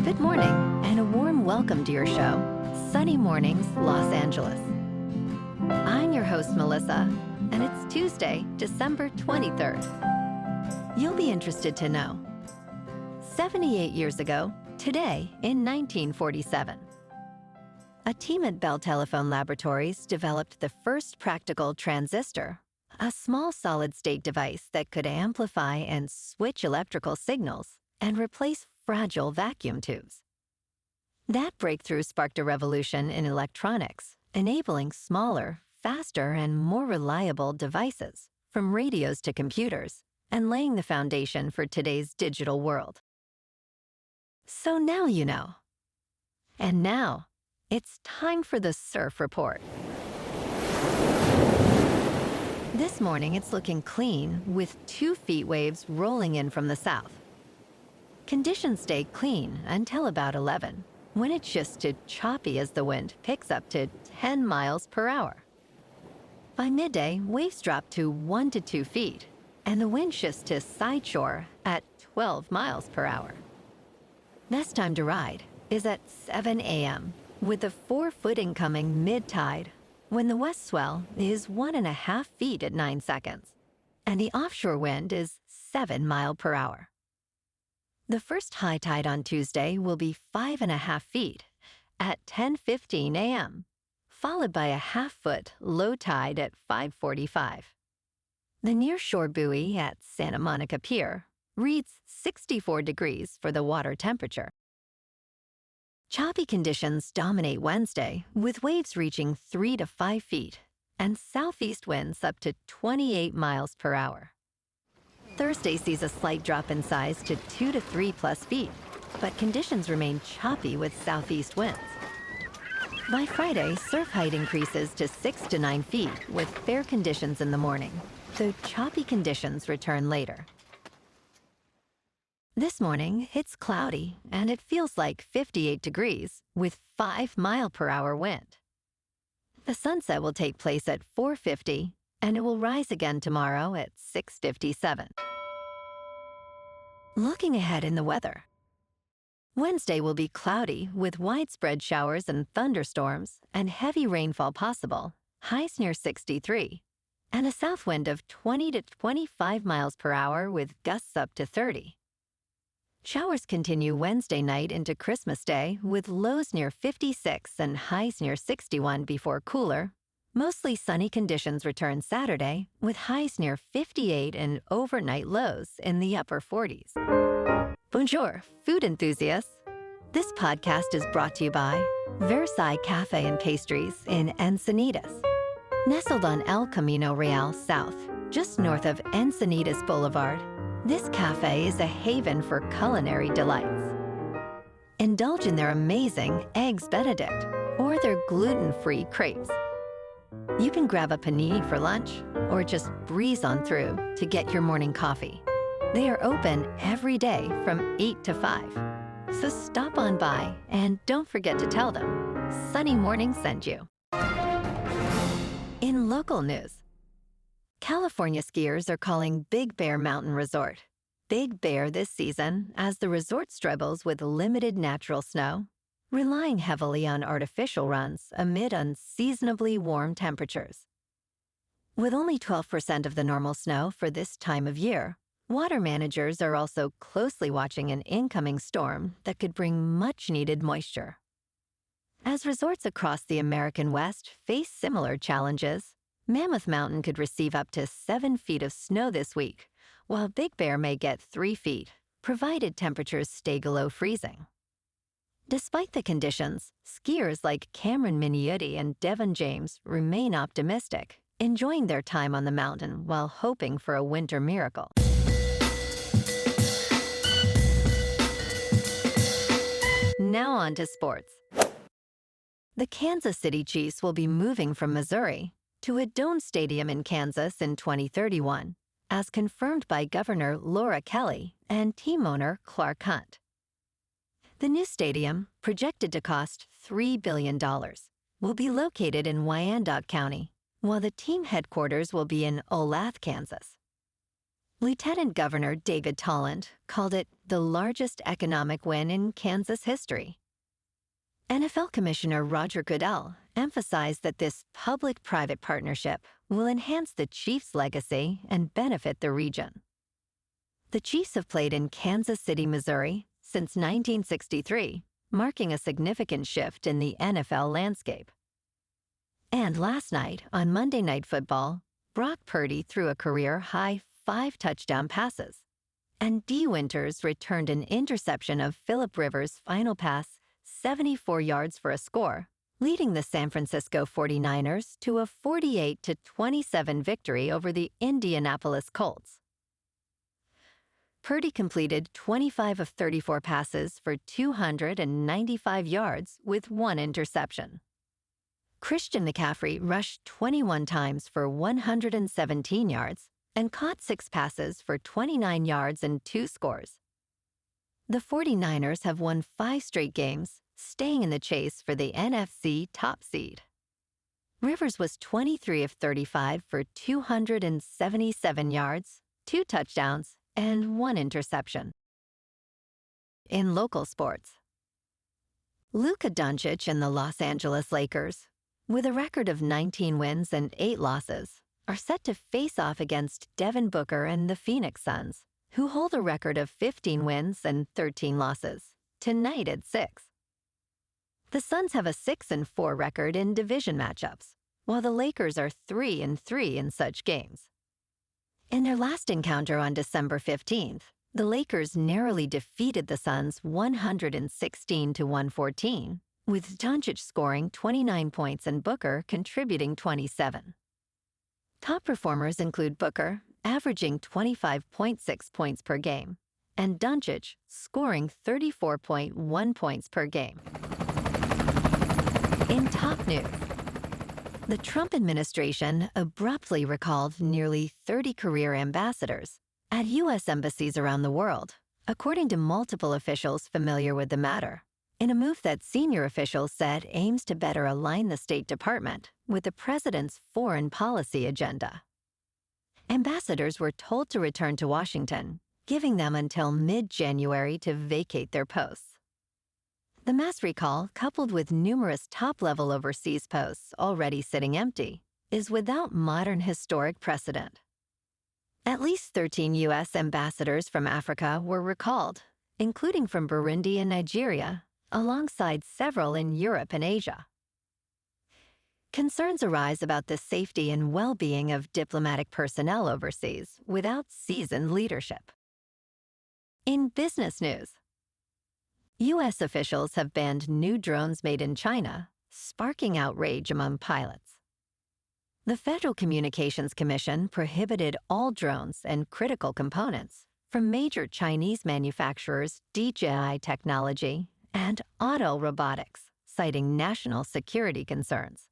Good morning, and a warm welcome to your show, Sunny Mornings, Los Angeles. I'm your host, Melissa, and it's Tuesday, December 23rd. You'll be interested to know. 78 years ago, today in 1947, a team at Bell Telephone Laboratories developed the first practical transistor, a small solid-state device that could amplify and switch electrical signals and replace fragile vacuum tubes. That breakthrough sparked a revolution in electronics, enabling smaller, faster, and more reliable devices, from radios to computers, and laying the foundation for today's digital world. So now you know. And now, it's time for the Surf Report. This morning, it's looking clean, with 2 feet waves rolling in from the south. Conditions stay clean until about 11, when it shifts to choppy as the wind picks up to 10 miles per hour. By midday, waves drop to 1 to 2 feet, and the wind shifts to side shore at 12 miles per hour. Best time to ride is at 7 a.m., with the 4-foot incoming mid-tide, when the west swell is 1.5 feet at 9 seconds, and the offshore wind is 7 miles per hour. The first high tide on Tuesday will be 5.5 feet at 10:15 a.m., followed by a 1/2 foot low tide at 5:45. The nearshore buoy at Santa Monica Pier reads 64 degrees for the water temperature. Choppy conditions dominate Wednesday, with waves reaching 3 to 5 feet and southeast winds up to 28 miles per hour. Thursday sees a slight drop in size to 2 to 3 plus feet, but conditions remain choppy with southeast winds. By Friday, surf height increases to 6 to 9 feet with fair conditions in the morning, though choppy conditions return later. This morning, it's cloudy, and it feels like 58 degrees with 5 mile per hour wind. The sunset will take place at 4:50, and it will rise again tomorrow at 6:57. Looking ahead in the weather. Wednesday will be cloudy with widespread showers and thunderstorms and heavy rainfall possible, highs near 63, and a south wind of 20 to 25 miles per hour with gusts up to 30. Showers continue Wednesday night into Christmas Day with lows near 56 and highs near 61 before cooler. Mostly sunny conditions return Saturday with highs near 58 and overnight lows in the upper 40s. Bonjour, food enthusiasts. This podcast is brought to you by Versailles Cafe and Pastries in Encinitas. Nestled on El Camino Real South, just north of Encinitas Boulevard, this cafe is a haven for culinary delights. Indulge in their amazing Eggs Benedict or their gluten-free crepes. You can grab a panini for lunch or just breeze on through to get your morning coffee. They are open every day from 8 to 5. So stop on by and don't forget to tell them Sunny Morning sent you. In local news, California skiers are calling Big Bear Mountain Resort Big Bear this season as the resort struggles with limited natural snow, relying heavily on artificial runs amid unseasonably warm temperatures. With only 12% of the normal snow for this time of year, water managers are also closely watching an incoming storm that could bring much-needed moisture. As resorts across the American West face similar challenges, Mammoth Mountain could receive up to 7 feet of snow this week, while Big Bear may get 3 feet, provided temperatures stay below freezing. Despite the conditions, skiers like Cameron Miniotti and Devin James remain optimistic, enjoying their time on the mountain while hoping for a winter miracle. Now on to sports. The Kansas City Chiefs will be moving from Missouri to a domed stadium in Kansas in 2031, as confirmed by Governor Laura Kelly and team owner Clark Hunt. The new stadium, projected to cost $3 billion, will be located in Wyandotte County, while the team headquarters will be in Olathe, Kansas. Lieutenant Governor David Talent called it the largest economic win in Kansas history. NFL Commissioner Roger Goodell emphasized that this public-private partnership will enhance the Chiefs' legacy and benefit the region. The Chiefs have played in Kansas City, Missouri since 1963, marking a significant shift in the NFL landscape. And last night, on Monday Night Football, Brock Purdy threw a career-high 5 touchdown passes, and Dee Winters returned an interception of Phillip Rivers' final pass 74 yards for a score, leading the San Francisco 49ers to a 48-27 victory over the Indianapolis Colts. Purdy completed 25 of 34 passes for 295 yards with 1 interception. Christian McCaffrey rushed 21 times for 117 yards and caught 6 passes for 29 yards and 2 scores. The 49ers have won 5 straight games, staying in the chase for the NFC top seed. Rivers was 23 of 35 for 277 yards, 2 touchdowns, and 1 interception. In local sports, Luka Doncic and the Los Angeles Lakers, with a record of 19 wins and 8 losses, are set to face off against Devin Booker and the Phoenix Suns, who hold a record of 15 wins and 13 losses, tonight at 6. The Suns have a 6-4 record in division matchups, while the Lakers are 3-3 in such games. In their last encounter on December 15th, the Lakers narrowly defeated the Suns 116-114, with Doncic scoring 29 points and Booker contributing 27. Top performers include Booker, averaging 25.6 points per game, and Doncic scoring 34.1 points per game. In top news, the Trump administration abruptly recalled nearly 30 career ambassadors at U.S. embassies around the world, according to multiple officials familiar with the matter, in a move that senior officials said aims to better align the State Department with the president's foreign policy agenda. Ambassadors were told to return to Washington, giving them until mid-January to vacate their posts. The mass recall, coupled with numerous top-level overseas posts already sitting empty, is without modern historic precedent. At least 13 U.S. ambassadors from Africa were recalled, including from Burundi and Nigeria, alongside several in Europe and Asia. Concerns arise about the safety and well-being of diplomatic personnel overseas without seasoned leadership. In business news, U.S. officials have banned new drones made in China, sparking outrage among pilots. The Federal Communications Commission prohibited all drones and critical components from major Chinese manufacturers DJI Technology and Autel Robotics, citing national security concerns.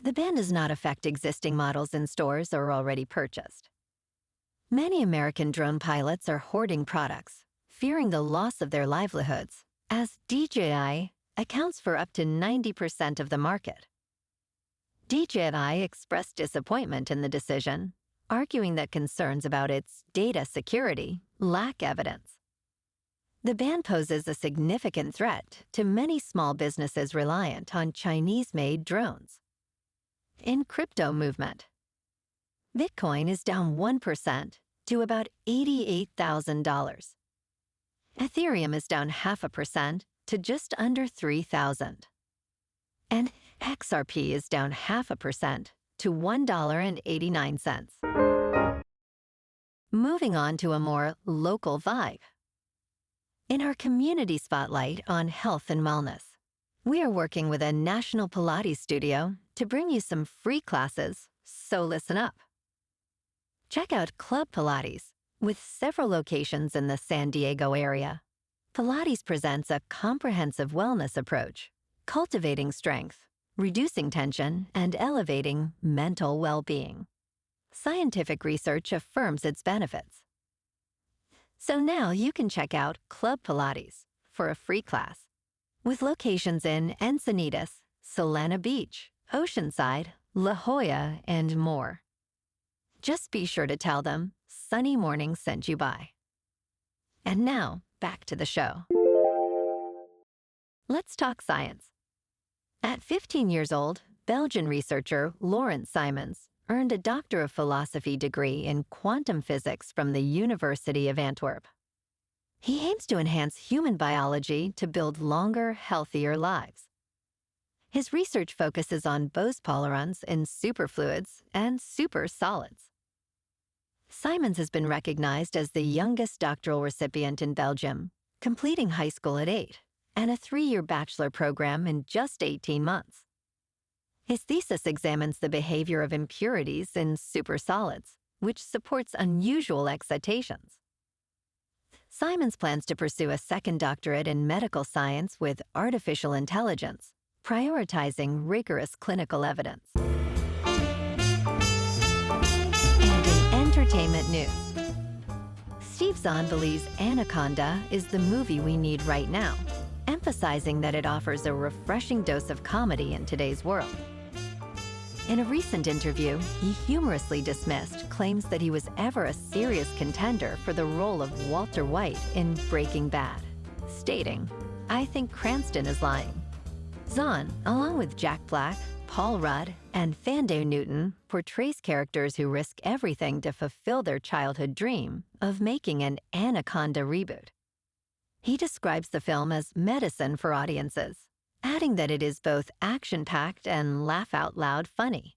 The ban does not affect existing models in stores or already purchased. Many American drone pilots are hoarding products, fearing the loss of their livelihoods, as DJI accounts for up to 90% of the market. DJI expressed disappointment in the decision, arguing that concerns about its data security lack evidence. The ban poses a significant threat to many small businesses reliant on Chinese-made drones. In crypto movement, Bitcoin is down 1% to about $88,000. Ethereum is down 0.5% to just under $3,000. And XRP is down 0.5% to $1.89. Moving on to a more local vibe. In our community spotlight on health and wellness, we are working with a national Pilates studio to bring you some free classes, so listen up. Check out Club Pilates, with several locations in the San Diego area. Pilates presents a comprehensive wellness approach, cultivating strength, reducing tension, and elevating mental well-being. Scientific research affirms its benefits. So now you can check out Club Pilates for a free class, with locations in Encinitas, Solana Beach, Oceanside, La Jolla, and more. Just be sure to tell them sunny morning sent you by. And now, back to the show. Let's talk science. At 15 years old, Belgian researcher Laurent Simons earned a Doctor of Philosophy degree in quantum physics from the University of Antwerp. He aims to enhance human biology to build longer, healthier lives. His research focuses on Bose-Polarons in superfluids and supersolids. Simons has been recognized as the youngest doctoral recipient in Belgium, completing high school at 8, and a 3-year bachelor program in just 18 months. His thesis examines the behavior of impurities in supersolids, which supports unusual excitations. Simons plans to pursue a second doctorate in medical science with artificial intelligence, prioritizing rigorous clinical evidence. And in entertainment news, Steve Zahn believes Anaconda is the movie we need right now, emphasizing that it offers a refreshing dose of comedy in today's world. In a recent interview, he humorously dismissed claims that he was ever a serious contender for the role of Walter White in Breaking Bad, stating, "I think Cranston is lying." Zahn, along with Jack Black, Paul Rudd, and Fando Newton, portrays characters who risk everything to fulfill their childhood dream of making an Anaconda reboot. He describes the film as medicine for audiences, adding that it is both action-packed and laugh-out-loud funny.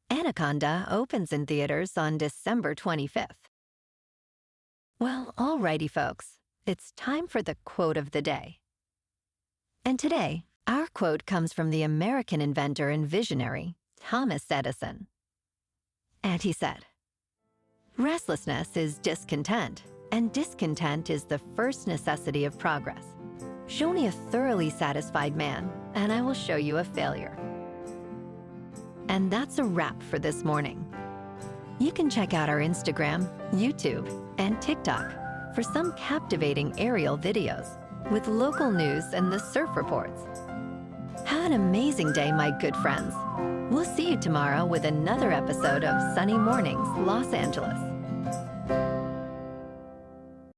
Anaconda opens in theaters on December 25th. Well, alrighty, folks. It's time for the quote of the day. And today, our quote comes from the American inventor and visionary, Thomas Edison. And he said, "Restlessness is discontent, and discontent is the first necessity of progress. Show me a thoroughly satisfied man, and I will show you a failure." And that's a wrap for this morning. You can check out our Instagram, YouTube, and TikTok for some captivating aerial videos with local news and the surf reports. Have an amazing day, my good friends. We'll see you tomorrow with another episode of Sunny Mornings, Los Angeles.